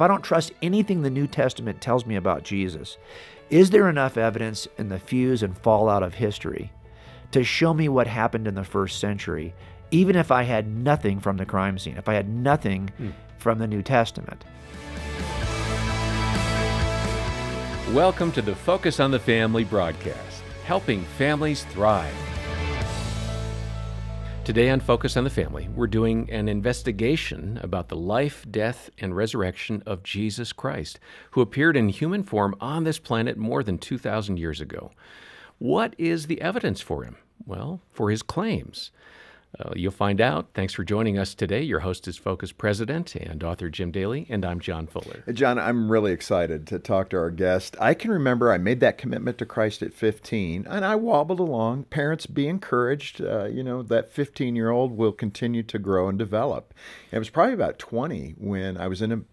if I don't trust anything the New Testament tells me about Jesus, is there enough evidence in the fuse and fallout of history to show me what happened in the first century, even if I had nothing from the crime scene, if I had nothing from the New Testament? Welcome to the Focus on the Family broadcast, helping families thrive. Today on Focus on the Family, we're doing an investigation about the life, death, and resurrection of Jesus Christ, who appeared in human form on this planet more than 2,000 years ago. What is the evidence for him? Well, for his claims. You'll find out. Thanks for joining us today. Your host is Focus President and author Jim Daly, and I'm John Fuller. John, I'm really excited to talk to our guest. I can remember I made that commitment to Christ at 15, and I wobbled along. Parents, be encouraged. That 15-year-old will continue to grow and develop. And it was probably about 20 when I was in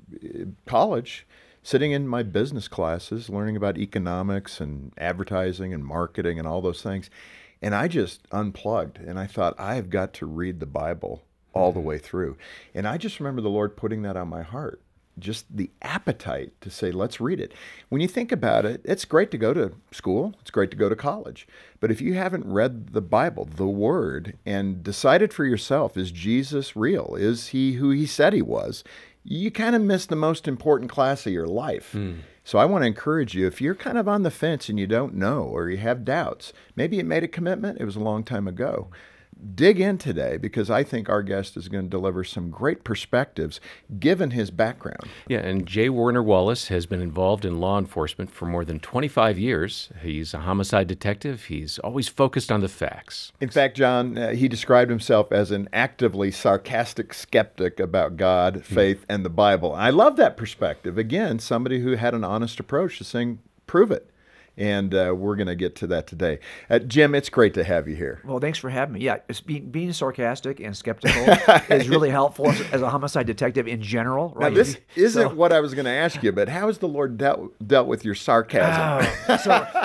college, sitting in my business classes, learning about economics and advertising and marketing and all those things. And I just unplugged, and I thought, I have got to read the Bible all the way through. And I just remember the Lord putting that on my heart, just the appetite to say, let's read it. When you think about it, it's great to go to school. It's great to go to college. But if you haven't read the Bible, the Word, and decided for yourself, is Jesus real? Is he who he said he was? You kind of miss the most important class of your life. So I want to encourage you, if you're kind of on the fence and you don't know or you have doubts, maybe you made a commitment, it was a long time ago. Dig in today, because I think our guest is going to deliver some great perspectives given his background. Yeah, and J. Warner Wallace has been involved in law enforcement for more than 25 years. He's a homicide detective. He's always focused on the facts. In fact, John, he described himself as an actively sarcastic skeptic about God, faith, and the Bible. I love that perspective. Again, somebody who had an honest approach to saying, prove it. And we're going to get to that today. Jim, it's great to have you here. Well, thanks for having me. Yeah, being sarcastic and skeptical is really helpful as a homicide detective in general. Right? Now, this isn't what I was going to ask you, but how has the Lord dealt with your sarcasm?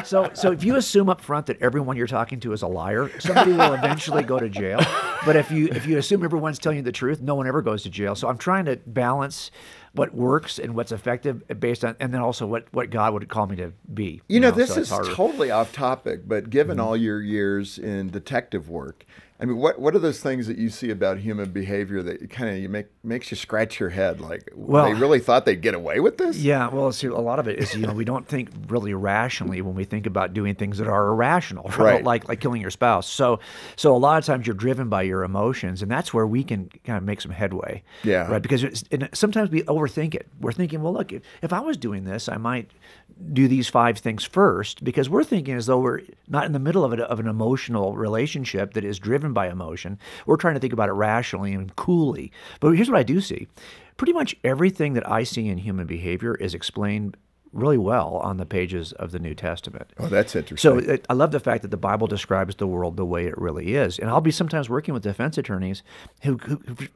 So if you assume up front that everyone you're talking to is a liar, somebody will eventually go to jail. But if you assume everyone's telling you the truth, no one ever goes to jail. So I'm trying to balance what works and what's effective based on, and then also what God would call me to be. This is totally off topic, but given all your years in detective work, I mean, what are those things that you see about human behavior that kind of makes you scratch your head? Like, they really thought they'd get away with this? Yeah, well, see, a lot of it is, we don't think really rationally when we think about doing things that are irrational, right? Like killing your spouse. So a lot of times you're driven by your emotions, and that's where we can kind of make some headway. Yeah. Right? Because sometimes we overthink it. We're thinking, well, look, if I was doing this, I might do these 5 things first, because we're thinking as though we're not in the middle of an emotional relationship that is driven by emotion. We're trying to think about it rationally and coolly. But here's what I do see. Pretty much everything that I see in human behavior is explained really well on the pages of the New Testament. Oh, that's interesting. So I love the fact that the Bible describes the world the way it really is. And I'll be sometimes working with defense attorneys who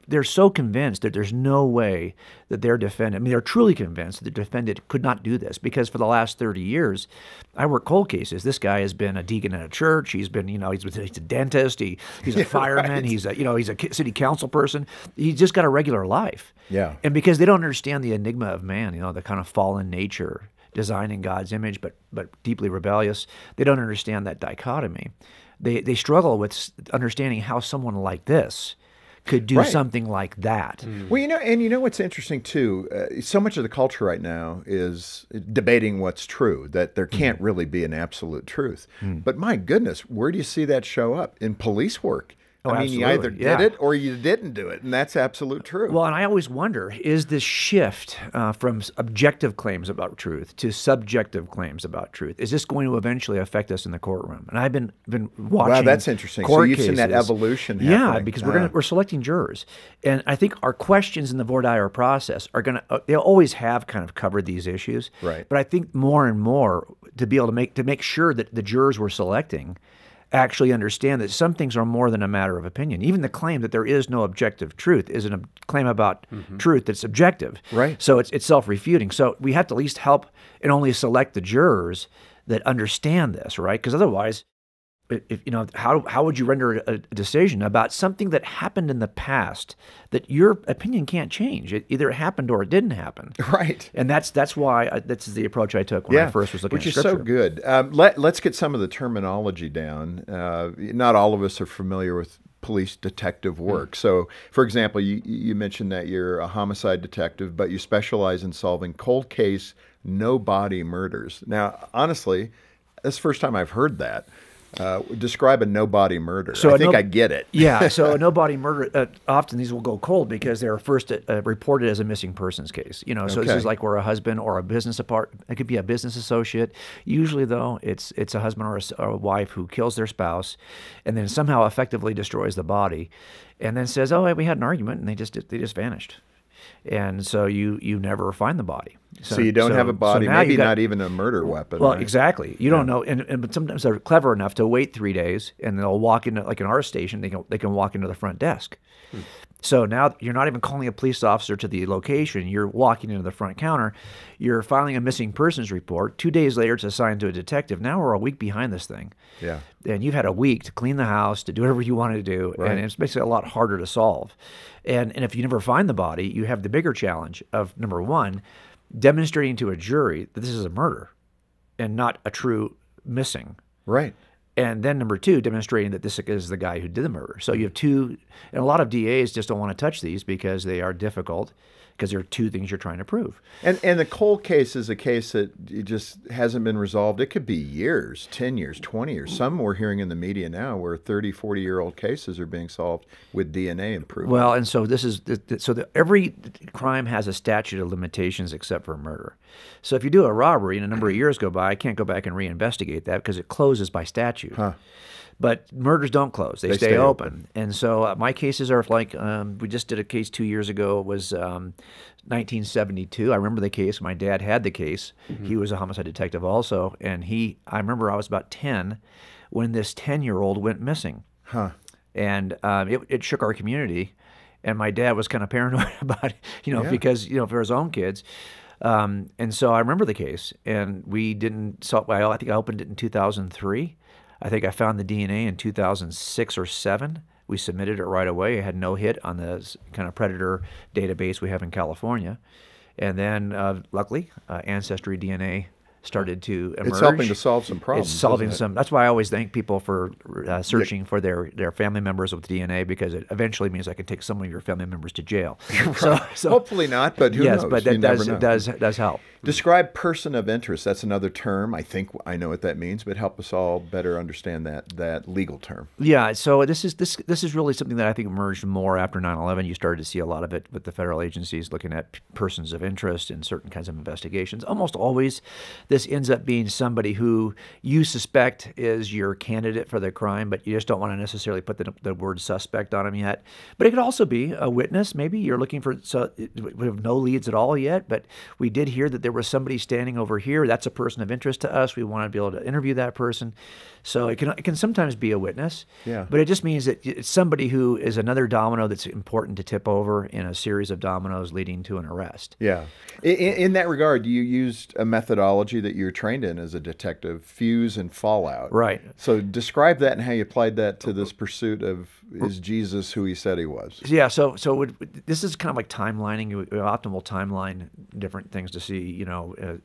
they're so convinced that there's no way that their defendant, they're truly convinced that the defendant could not do this, because for the last 30 years, I work cold cases. This guy has been a deacon in a church. He's been, he's a dentist. He's a fireman. Right. He's a city council person. He's just got a regular life. Yeah. And because they don't understand the enigma of man, the kind of fallen nature, designed in God's image, but deeply rebellious, they don't understand that dichotomy. They struggle with understanding how someone like this could do something like that. Well, what's interesting too, so much of the culture right now is debating what's true, that there can't really be an absolute truth. But my goodness, where do you see that show up? In police work. You either did it or you didn't do it, and that's absolute truth. Well, and I always wonder, is this shift from objective claims about truth to subjective claims about truth, is this going to eventually affect us in the courtroom? And I've been watching. Wow, that's interesting. So you've seen that evolution happening. Yeah, because we're selecting jurors, and I think our questions in the voir dire process are going to. They'll always have kind of covered these issues, right? But I think more and more to be able to make sure that the jurors we're selecting actually understand that some things are more than a matter of opinion. Even the claim that there is no objective truth is a claim about truth that's subjective. Right. So it's self-refuting. So we have to at least help and only select the jurors that understand this, right? Because otherwise, if how would you render a decision about something that happened in the past that your opinion can't change? It either happened or it didn't happen. Right. And that's why this is the approach I took when I first was looking which at is Scripture. so good. Let's get some of the terminology down. Not all of us are familiar with police detective work. So, for example, you mentioned that you're a homicide detective, but you specialize in solving cold case, no body murders. Now, honestly, that's the first time I've heard that. Describe a no-body murder. So I think I get it. Yeah, so a no-body murder, often these will go cold because they're first reported as a missing persons case. So this is like where a husband or a business it could be a business associate. Usually, though, it's a husband or a wife who kills their spouse and then somehow effectively destroys the body and then says, oh, we had an argument, and they just vanished. And so you never find the body. So you don't have a body, maybe not even a murder weapon. Well, right? exactly. You don't know, but sometimes they're clever enough to wait 3 days, and they'll walk into, like in our station, they can walk into the front desk. So now you're not even calling a police officer to the location. You're walking into the front counter. You're filing a missing persons report. 2 days later, it's assigned to a detective. Now we're a week behind this thing. Yeah. And you've had a week to clean the house, to do whatever you want to do, and it's basically a lot harder to solve. And if you never find the body, you have the bigger challenge of, number one, demonstrating to a jury that this is a murder and not a true missing. Right. And then number two, demonstrating that this is the guy who did the murder. So you have two, and a lot of DAs just don't want to touch these because they are difficult, because there are two things you're trying to prove. And the cold case is a case that it just hasn't been resolved. It could be years, 10 years, 20 years. Some we're hearing in the media now where 30, 40-year-old cases are being solved with DNA improvement. Well, and so every crime has a statute of limitations except for murder. So if you do a robbery and a number of years go by, I can't go back and reinvestigate that because it closes by statute. Huh. But murders don't close. They stay open. And so my cases are like, we just did a case 2 years ago. It was 1972. I remember the case. My dad had the case. Mm-hmm. He was a homicide detective also. And I remember I was about 10 when this 10-year-old went missing. Huh. And it shook our community. And my dad was kind of paranoid about it, because, for his own kids. And so I remember the case. And we didn't solve. I think I opened it in 2003. I think I found the DNA in 2006 or 7. We submitted it right away. It had no hit on the kind of predator database we have in California. And then, luckily, Ancestry DNA started to emerge. It's helping to solve some problems. It's solving some. That's why I always thank people for searching for their family members with DNA, because it eventually means I can take some of your family members to jail. Right. So hopefully not, but who knows? Yes, but that does help. Describe person of interest. That's another term. I think I know what that means, but help us all better understand that legal term. Yeah. So this is really something that I think emerged more after 9/11. You started to see a lot of it with the federal agencies looking at persons of interest in certain kinds of investigations. Almost always, this ends up being somebody who you suspect is your candidate for the crime, but you just don't want to necessarily put the word suspect on him yet. But it could also be a witness. Maybe you're looking for, so we have no leads at all yet, but we did hear that there was somebody standing over here. That's a person of interest to us. We want to be able to interview that person. So it can sometimes be a witness, but it just means that it's somebody who is another domino that's important to tip over in a series of dominoes leading to an arrest. Yeah. In that regard, you used a methodology that you're trained in as a detective, fuse and fallout. Right. So describe that and how you applied that to this pursuit of, is Jesus who he said he was? Yeah. So this is kind of like timelining, optimal timeline, different things to see.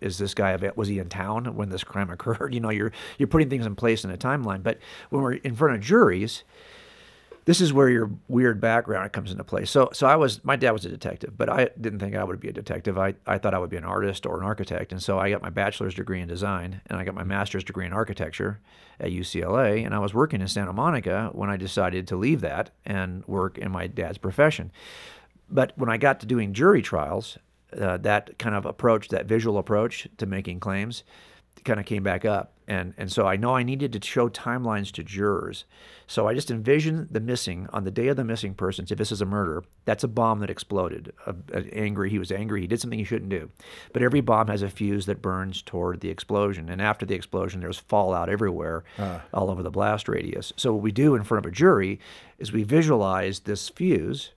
Is this guy, was he in town when this crime occurred? You're putting things in place in a timeline. But when we're in front of juries, this is where your weird background comes into play. So my dad was a detective, but I didn't think I would be a detective. I thought I would be an artist or an architect. And so I got my bachelor's degree in design, and I got my master's degree in architecture at UCLA. And I was working in Santa Monica when I decided to leave that and work in my dad's profession. But when I got to doing jury trials, that kind of approach, that visual approach to making claims, kind of came back up. And so I know I needed to show timelines to jurors. So I just envisioned the missing, on the day of the missing persons, if this is a murder, that's a bomb that exploded. He was angry, he did something he shouldn't do. But every bomb has a fuse that burns toward the explosion. And after the explosion, there's fallout everywhere, all over the blast radius. So what we do in front of a jury is we visualize this fuse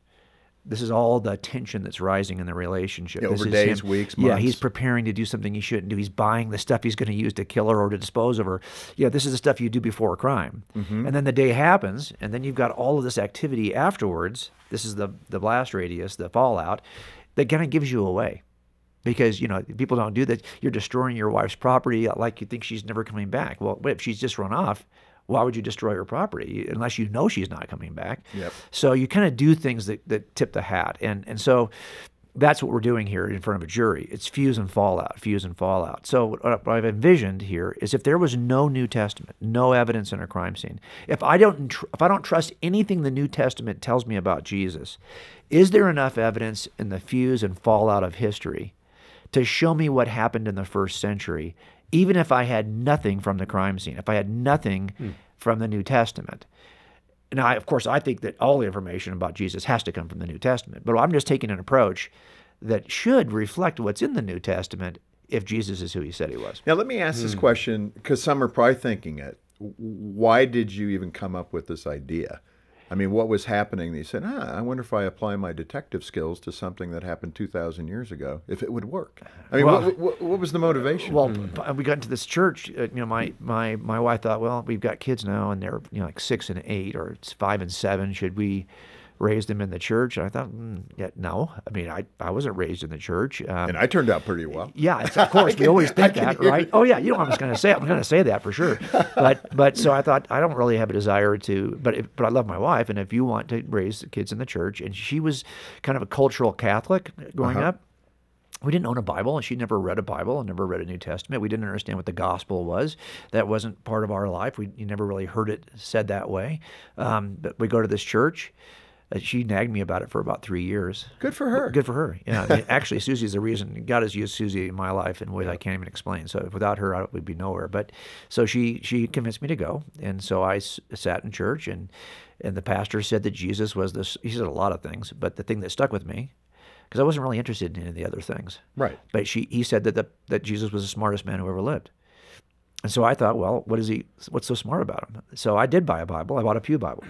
This is all the tension that's rising in the relationship. Yeah, This over is days, him- weeks, Yeah, months. he's preparing to do something he shouldn't do. He's buying the stuff he's going to use to kill her or to dispose of her. Yeah, this is the stuff you do before a crime. And then the day happens, and then you've got all of this activity afterwards. This is the blast radius, the fallout, that kind of gives you away. Because, people don't do that. You're destroying your wife's property like you think she's never coming back. Well, if she's just run off, why would you destroy her property unless you know she's not coming back? Yep. So you kind of do things that tip the hat. And so that's what we're doing here in front of a jury. It's fuse and fallout, fuse and fallout. So what I've envisioned here is if there was no New Testament, no evidence in a crime scene, if I don't trust anything the New Testament tells me about Jesus, is there enough evidence in the fuse and fallout of history to show me what happened in the first century, even if I had nothing from the crime scene, if I had nothing from the New Testament? Now, of course, I think that all the information about Jesus has to come from the New Testament, but I'm just taking an approach that should reflect what's in the New Testament if Jesus is who he said he was. Now, let me ask this question, because some are probably thinking it. Why did you even come up with this idea? I mean, what was happening that you said, I wonder if I apply my detective skills to something that happened 2,000 years ago, if it would work? I mean, Well- what was the motivation? Well, we got into this church. My wife thought, well, we've got kids now, and they're like 6 and 8, or it's 5 and 7. Should we raise them in the church? And I thought, yeah, no. I mean, I wasn't raised in the church. And I turned out pretty well. Yeah, of course, we always think I that, can right? Oh yeah, you know what I was going to say. I'm going to say that for sure. But so I thought I don't really have a desire to, but I love my wife, and if you want to raise the kids in the church, and she was kind of a cultural Catholic growing up. We didn't own a Bible, and she never read a Bible and never read a New Testament. We didn't understand what the gospel was. That wasn't part of our life. You never really heard it said that way. But we go to this church. She nagged me about it for about 3 years. Good for her. Good for her. Yeah. I mean, actually, Susie's the reason. God has used Susie in my life in ways I can't even explain. So without her, we'd be nowhere. But so she convinced me to go, and so I sat in church, and the pastor said that Jesus was this. He said a lot of things, but the thing that stuck with me, because I wasn't really interested in any of the other things. Right. But he said that Jesus was the smartest man who ever lived. And so I thought, well, what's so smart about him? So I did buy a Bible. I bought a Pew Bible,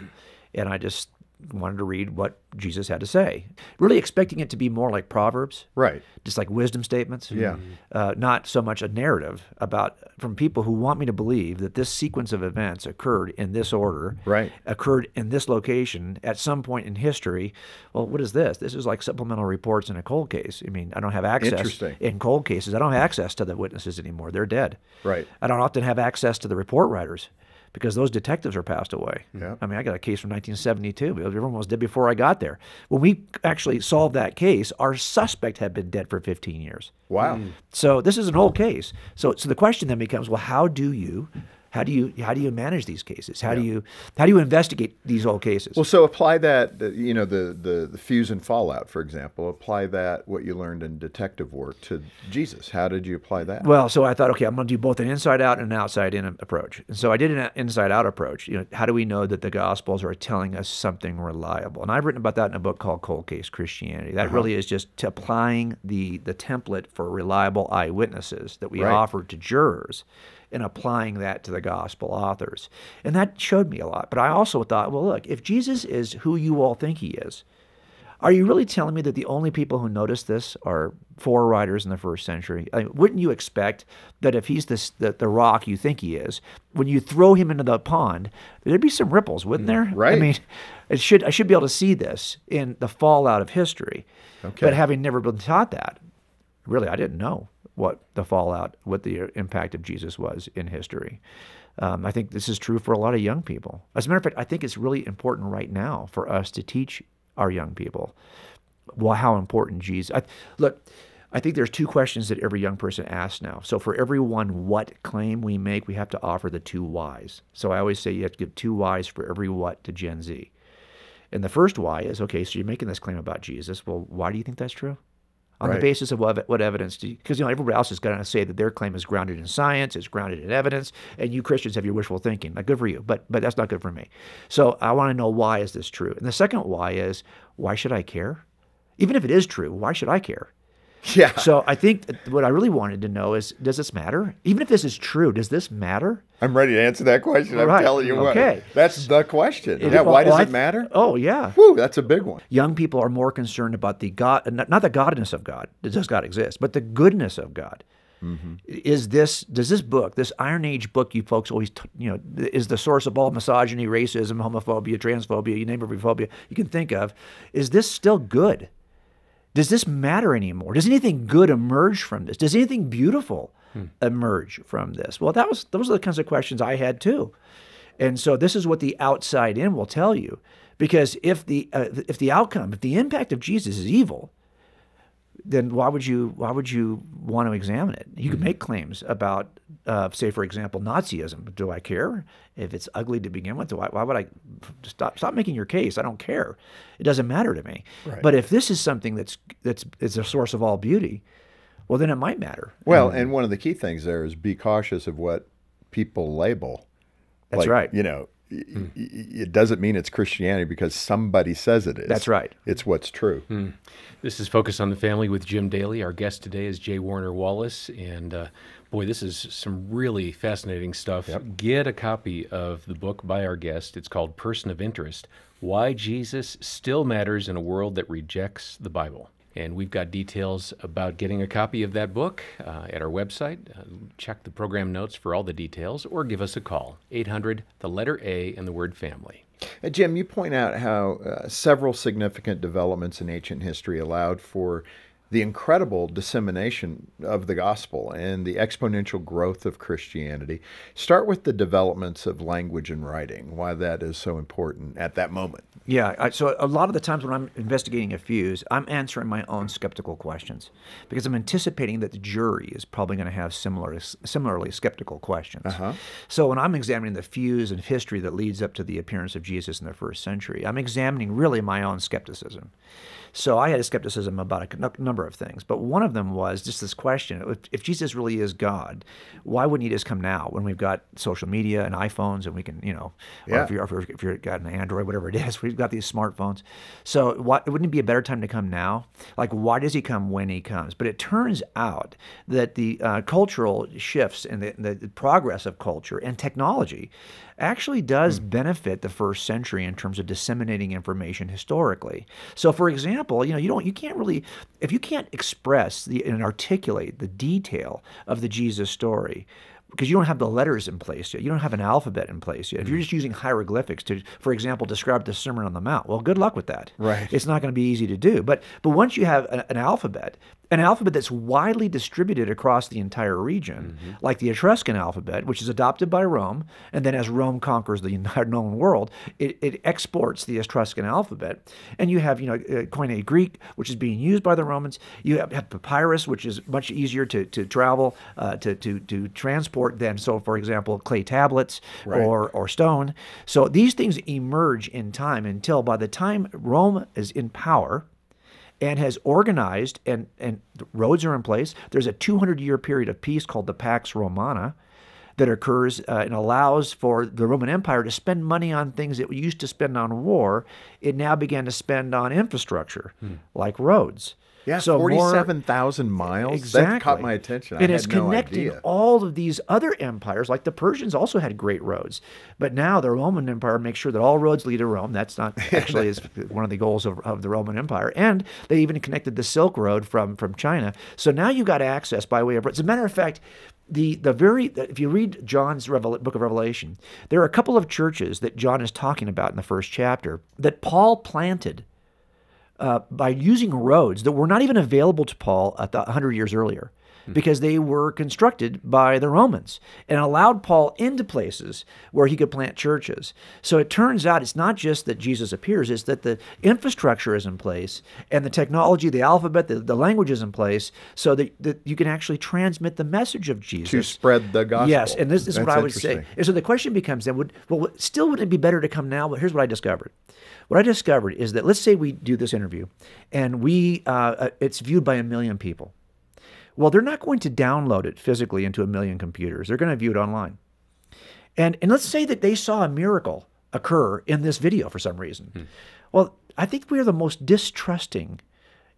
and I just wanted to read what Jesus had to say, really expecting it to be more like Proverbs, Right. just like wisdom statements. Yeah. Not so much a narrative from people who want me to believe that this sequence of events occurred in this order, Right. occurred in this location at some point in history. Well, what is this? This is like supplemental reports in a cold case. I mean, I don't have access Interesting. in cold cases. I don't have access to the witnesses anymore. They're dead. Right. I don't often have access to the report writers, because those detectives are passed away. Yeah. I mean, I got a case from 1972. Everyone was dead before I got there. When we actually solved that case, our suspect had been dead for 15 years. Wow. So this is an old case. So the question then becomes, well, how do you manage these cases? How do you investigate these old cases? Well, so apply that, the fuse and fallout, for example. Apply that, what you learned in detective work, to Jesus. How did you apply that? Well, so I thought, okay, I'm going to do both an inside-out and an outside-in approach. And so I did an inside-out approach. How do we know that the Gospels are telling us something reliable? And I've written about that in a book called Cold Case Christianity. That really is just applying the template for reliable eyewitnesses that we Right. offer to jurors, and applying that to the gospel authors. And that showed me a lot. But I also thought, well, look, if Jesus is who you all think he is, are you really telling me that the only people who noticed this are 4 writers in the first century? I mean, wouldn't you expect that if he's the rock you think he is, when you throw him into the pond, there'd be some ripples, wouldn't there? Right. I mean, I should be able to see this in the fallout of history. Okay. But having never been taught that, really, I didn't know what the impact of Jesus was in history. I think this is true for a lot of young people. As a matter of fact, I think it's really important right now for us to teach our young people how important Jesus. I think there's 2 questions that every young person asks now. So for every what claim we make, we have to offer the 2 whys. So I always say you have to give 2 whys for every what to Gen Z. And the first why is, okay, so you're making this claim about Jesus. Well, why do you think that's true? On Right. the basis of what evidence do you, because everybody else is going to say that their claim is grounded in science, it's grounded in evidence, and you Christians have your wishful thinking. Like, good for you, but that's not good for me. So I want to know, why is this true? And the second why is, why should I care? Even if it is true, why should I care? Yeah. So I think that what I really wanted to know is, does this matter? Even if this is true, does this matter? I'm ready to answer that question. I'm Right. telling you what. Okay. That's the question. Why does it matter? Oh, yeah. Whew, that's a big one. Young people are more concerned about the God, not the godness of God. Does God exist? But the goodness of God. Does this book, this Iron Age book, you folks always, is the source of all misogyny, racism, homophobia, transphobia, you name every phobia you can think of. Is this still good? Does this matter anymore? Does anything good emerge from this? Does anything beautiful emerge from this? Well, those are the kinds of questions I had too. And so this is what the outside in will tell you. Because if the outcome, if the impact of Jesus is evil, then why would you want to examine it? You could make claims about, say, for example, Nazism. Do I care if it's ugly to begin with? Why would I stop making your case? I don't care. It doesn't matter to me. Right. But if this is something that's a source of all beauty, well, then it might matter. Well, and one of the key things there is be cautious of what people label. That's right. It doesn't mean it's Christianity because somebody says it is. That's right. It's what's true. This is Focus on the Family with Jim Daly. Our guest today is J. Warner Wallace. And boy, this is some really fascinating stuff. Yep. Get a copy of the book by our guest. It's called Person of Interest: Why Jesus Still Matters in a World That Rejects the Bible. And we've got details about getting a copy of that book at our website. Check the program notes for all the details, or give us a call, 800, the letter A, and the word family. Jim, you point out how several significant developments in ancient history allowed for the incredible dissemination of the gospel and the exponential growth of Christianity. Start with the developments of language and writing, why that is so important at that moment. Yeah, so a lot of the times when I'm investigating a fuse, I'm answering my own skeptical questions because I'm anticipating that the jury is probably going to have similarly skeptical questions. So when I'm examining the fuse and history that leads up to the appearance of Jesus in the first century, I'm examining really my own skepticism. So I had a skepticism about a number of things, but one of them was just this question: if Jesus really is God, why wouldn't he just come now when we've got social media and iPhones and we can, or if you've got an Android, whatever it is, we've got these smartphones. So wouldn't it be a better time to come now? Like, why does he come when he comes? But it turns out that the cultural shifts and the progress of culture and technology actually does benefit the first century in terms of disseminating information historically. So, for example, you can't really, if you can't express and articulate the detail of the Jesus story, because you don't have the letters in place yet. You don't have an alphabet in place yet. If you're just using hieroglyphics to, for example, describe the Sermon on the Mount, well, good luck with that. Right. It's not going to be easy to do. But once you have an alphabet that's widely distributed across the entire region, like the Etruscan alphabet, which is adopted by Rome, and then as Rome conquers the entire known world, it exports the Etruscan alphabet. And you have, Koine Greek, which is being used by the Romans. You have papyrus, which is much easier to travel, to transport than, so for example, clay tablets or stone. So these things emerge in time until by the time Rome is in power and has organized and roads are in place, there's a 200-year period of peace called the Pax Romana that occurs and allows for the Roman Empire to spend money on things it used to spend on war. It now began to spend on infrastructure like roads. Yeah, so 47,000 miles. Exactly. That caught my attention. And I it's had no connecting idea. all of these other empires, like the Persians also had great roads. But now the Roman Empire makes sure that all roads lead to Rome. That's not actually is one of the goals of the Roman Empire. And they even connected the Silk Road from China. So now you got access by way of, as a matter of fact, if you read John's book of Revelation, there are a couple of churches that John is talking about in the first chapter that Paul planted by using roads that were not even available to Paul 100 years earlier, because they were constructed by the Romans and allowed Paul into places where he could plant churches. So it turns out it's not just that Jesus appears, it's that the infrastructure is in place and the technology, the alphabet, the language is in place so that you can actually transmit the message of Jesus. To spread the gospel. Yes, and this is what That's I would say. interesting. And so the question becomes then, wouldn't it be better to come now? But here's what I discovered. What I discovered is that, let's say we do this interview and it's viewed by 1 million people. Well, they're not going to download it physically into 1 million computers. They're going to view it online. And let's say that they saw a miracle occur in this video for some reason. Well, I think we are the most distrusting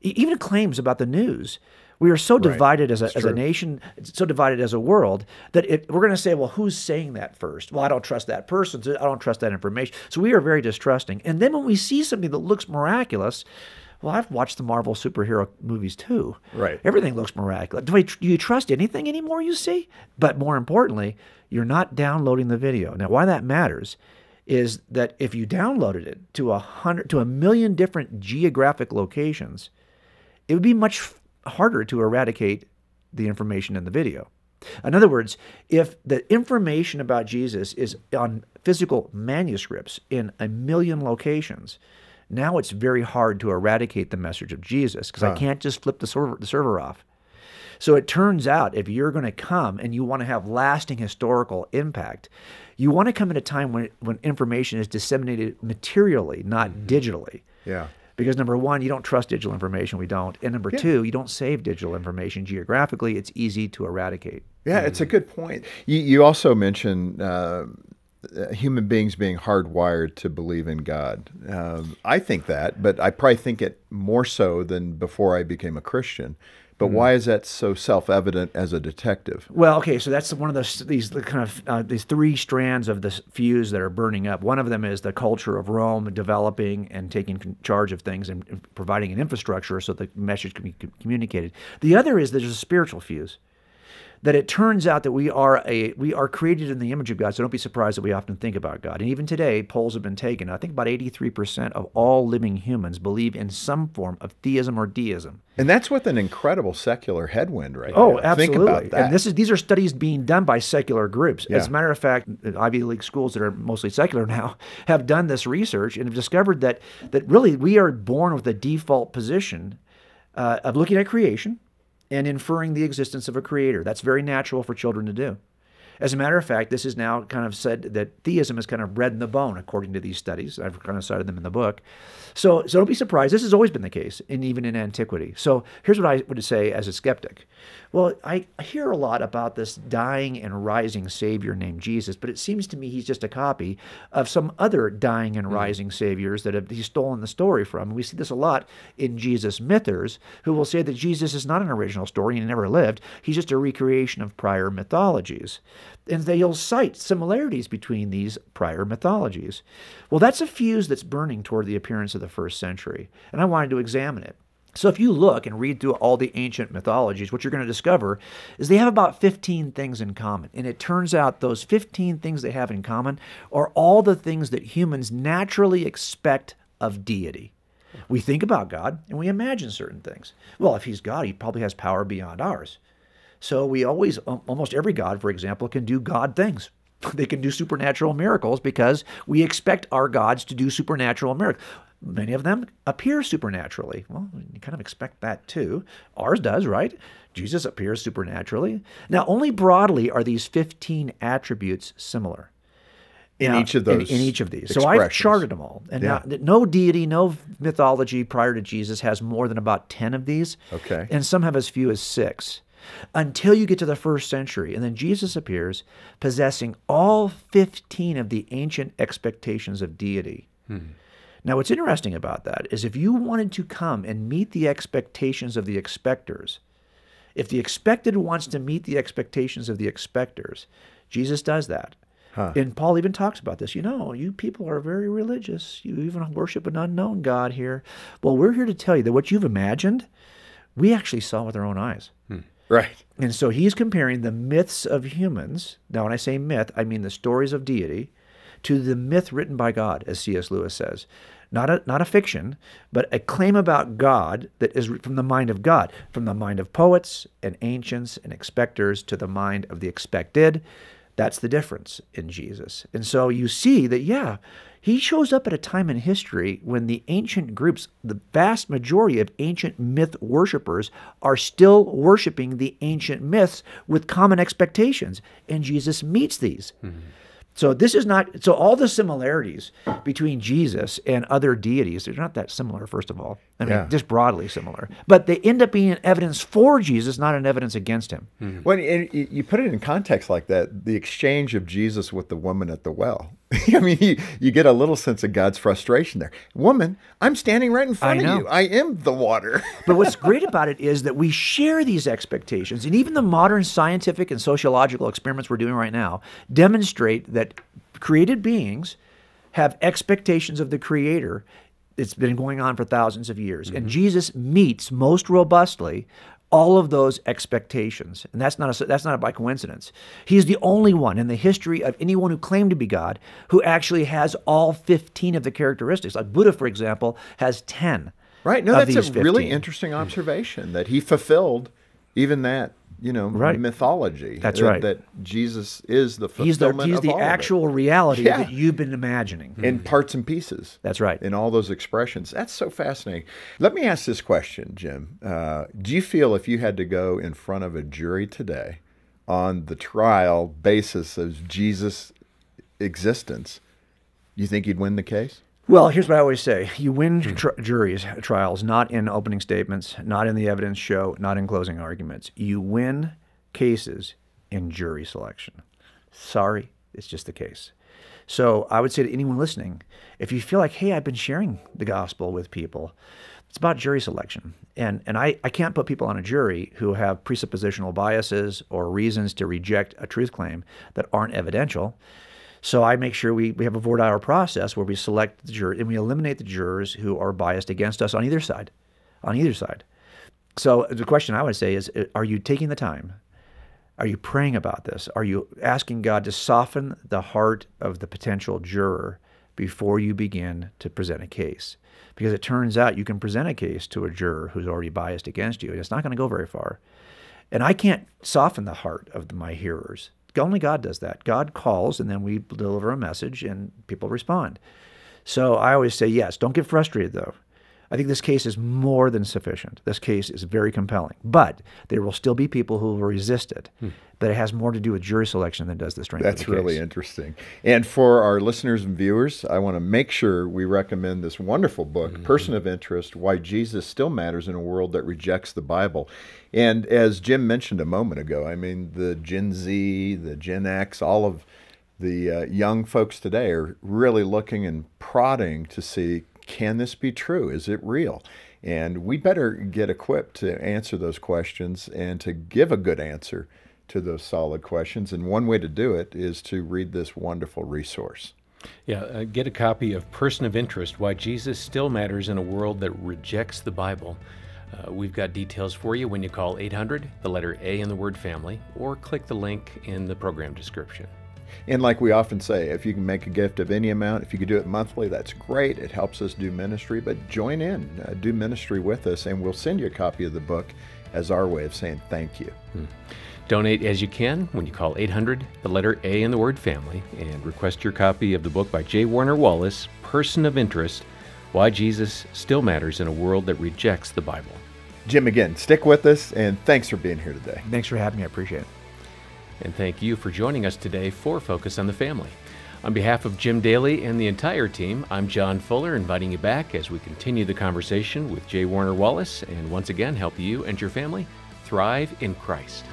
Even claims about the news. We are so divided as a true. nation, so divided as a world, that we're going to say, well, who's saying that first? Well, I don't trust that person, so I don't trust that information. So we are very distrusting. And then when we see something that looks miraculous, well, I've watched the Marvel superhero movies too. Right. Everything looks miraculous. Do you trust anything anymore you see? But more importantly, you're not downloading the video. Now, why that matters is that if you downloaded it to 1,000,000 different geographic locations, it would be much harder to eradicate the information in the video. In other words, if the information about Jesus is on physical manuscripts in 1,000,000 locations, now it's very hard to eradicate the message of Jesus because I can't just flip the server off. So it turns out if you're going to come and you want to have lasting historical impact, you want to come at a time when information is disseminated materially, not digitally. Yeah. Because number one, you don't trust digital information. We don't. And number two, you don't save digital information geographically. It's easy to eradicate. Yeah, it's a good point. You also mentioned human beings being hardwired to believe in God. I think that, but I probably think it more so than before I became a Christian. But why is that so self-evident as a detective? Well, okay, so that's one of these three strands of the fuse that are burning up. One of them is the culture of Rome developing and taking charge of things and providing an infrastructure so the message can be communicated. The other is there's a spiritual fuse. That it turns out that we are created in the image of God, so don't be surprised that we often think about God. And even today, polls have been taken. I think about 83% of all living humans believe in some form of theism or deism. And that's with an incredible secular headwind right Oh, now. absolutely. Think about that. And these are studies being done by secular groups. As a matter of fact, Ivy League schools that are mostly secular now have done this research and have discovered that really we are born with a default position of looking at creation and inferring the existence of a creator. That's very natural for children to do. As a matter of fact, this is now kind of said that theism is kind of bred in the bone, according to these studies. I've kind of cited them in the book. So don't be surprised. This has always been the case, and even in antiquity. So here's what I would say as a skeptic. Well, I hear a lot about this dying and rising Savior named Jesus, but it seems to me he's just a copy of some other dying and rising Saviors that he's stolen the story from. And we see this a lot in Jesus mythers, who will say that Jesus is not an original story and he never lived. He's just a recreation of prior mythologies. And they'll cite similarities between these prior mythologies. Well, that's a fuse that's burning toward the appearance of the first century, and I wanted to examine it. So if you look and read through all the ancient mythologies, what you're going to discover is they have about 15 things in common. And it turns out those 15 things they have in common are all the things that humans naturally expect of deity. We think about God and we imagine certain things. Well, if he's God, he probably has power beyond ours. So we always, almost every God, for example, can do God things. They can do supernatural miracles because we expect our gods to do supernatural miracles. Many of them appear supernaturally. Well, you kind of expect that too. Ours does, right? Jesus appears supernaturally. Now, only broadly are these 15 attributes similar. In each of those in each of these. So I've charted them all. And now, no deity, no mythology prior to Jesus has more than about 10 of these. Okay. And some have as few as 6. Until you get to the first century. And then Jesus appears possessing all 15 of the ancient expectations of deity. Now, what's interesting about that is if you wanted to come and meet the expectations of the expectors, if the expected wants to meet the expectations of the expectors, Jesus does that. And Paul even talks about this. You know, you people are very religious. You even worship an unknown God here. Well, we're here to tell you that what you've imagined, we actually saw with our own eyes. Right. And so he's comparing the myths of humans. Now, when I say myth, I mean the stories of deity, to the myth written by God, as C.S. Lewis says. Not a fiction, but a claim about God that is from the mind of God, from the mind of poets and ancients and expectors to the mind of the expected. That's the difference in Jesus. And so you see that, he shows up at a time in history when the ancient groups, the vast majority of ancient myth worshipers, are still worshiping the ancient myths with common expectations. And Jesus meets these. So this is not, so all the similarities between Jesus and other deities, they're not that similar, first of all. I mean, just broadly similar. But they end up being an evidence for Jesus, not an evidence against him. When you put it in context like that, the exchange of Jesus with the woman at the well, I mean, you get a little sense of God's frustration there. Woman, I'm standing right in front of you. I am the water. But what's great about it is that we share these expectations. And even the modern scientific and sociological experiments we're doing right now demonstrate that created beings have expectations of the Creator. It's been going on for thousands of years. And Jesus meets most robustly all of those expectations. And that's not by coincidence. He's the only one in the history of anyone who claimed to be God who actually has all 15 of the characteristics. Like Buddha, for example, has 10. Right. No, of that's these a 15. really interesting observation that he fulfilled even that, Right. mythology. That's right. That Jesus is the He's fulfillment the of all actual reality Yeah. that you've been imagining. in parts and pieces. That's right. In all those expressions. That's so fascinating. Let me ask this question, Jim. Do you feel if you had to go in front of a jury today on the trial basis of Jesus' existence, you think you'd win the case? Well, here's what I always say. You win trials not in opening statements, not in the evidence show, not in closing arguments. You win cases in jury selection. Sorry, it's just the case. So I would say to anyone listening, if you feel like, hey, I've been sharing the gospel with people, it's about jury selection. And I can't put people on a jury who have presuppositional biases or reasons to reject a truth claim that aren't evidential. So I make sure we have a voir dire process where we select the jurors and we eliminate the jurors who are biased against us on either side. So the question I would say is, are you taking the time? Are you praying about this? Are you asking God to soften the heart of the potential juror before you begin to present a case? Because it turns out you can present a case to a juror who's already biased against you, and it's not going to go very far. And I can't soften the heart of my hearers. Only God does that. God calls, and then we deliver a message, and people respond. So I always say, yes, don't get frustrated, though. I think this case is more than sufficient. This case is very compelling. But there will still be people who will resist it. But it has more to do with jury selection than does the strength of the case. That's really interesting. And for our listeners and viewers, I want to make sure we recommend this wonderful book, Person of Interest, Why Jesus Still Matters in a World That Rejects the Bible. And as Jim mentioned a moment ago, I mean, the Gen Z, the Gen X, all of the young folks today are really looking and prodding to see, can this be true? Is it real? And we better get equipped to answer those questions and to give a good answer to those solid questions. And one way to do it is to read this wonderful resource. Yeah, get a copy of Person of Interest, Why Jesus Still Matters in a World That Rejects the Bible. We've got details for you when you call 800, the letter A in the word family, or click the link in the program description. And like we often say, if you can make a gift of any amount, if you could do it monthly, that's great. It helps us do ministry, but join in, do ministry with us, and we'll send you a copy of the book as our way of saying thank you. Donate as you can when you call 800, the letter A in the word family, and request your copy of the book by J. Warner Wallace, Person of Interest, Why Jesus Still Matters in a World That Rejects the Bible. Jim, again, stick with us, and thanks for being here today. Thanks for having me. I appreciate it. And thank you for joining us today for Focus on the Family. On behalf of Jim Daly and the entire team, I'm John Fuller, inviting you back as we continue the conversation with J. Warner Wallace and once again help you and your family thrive in Christ.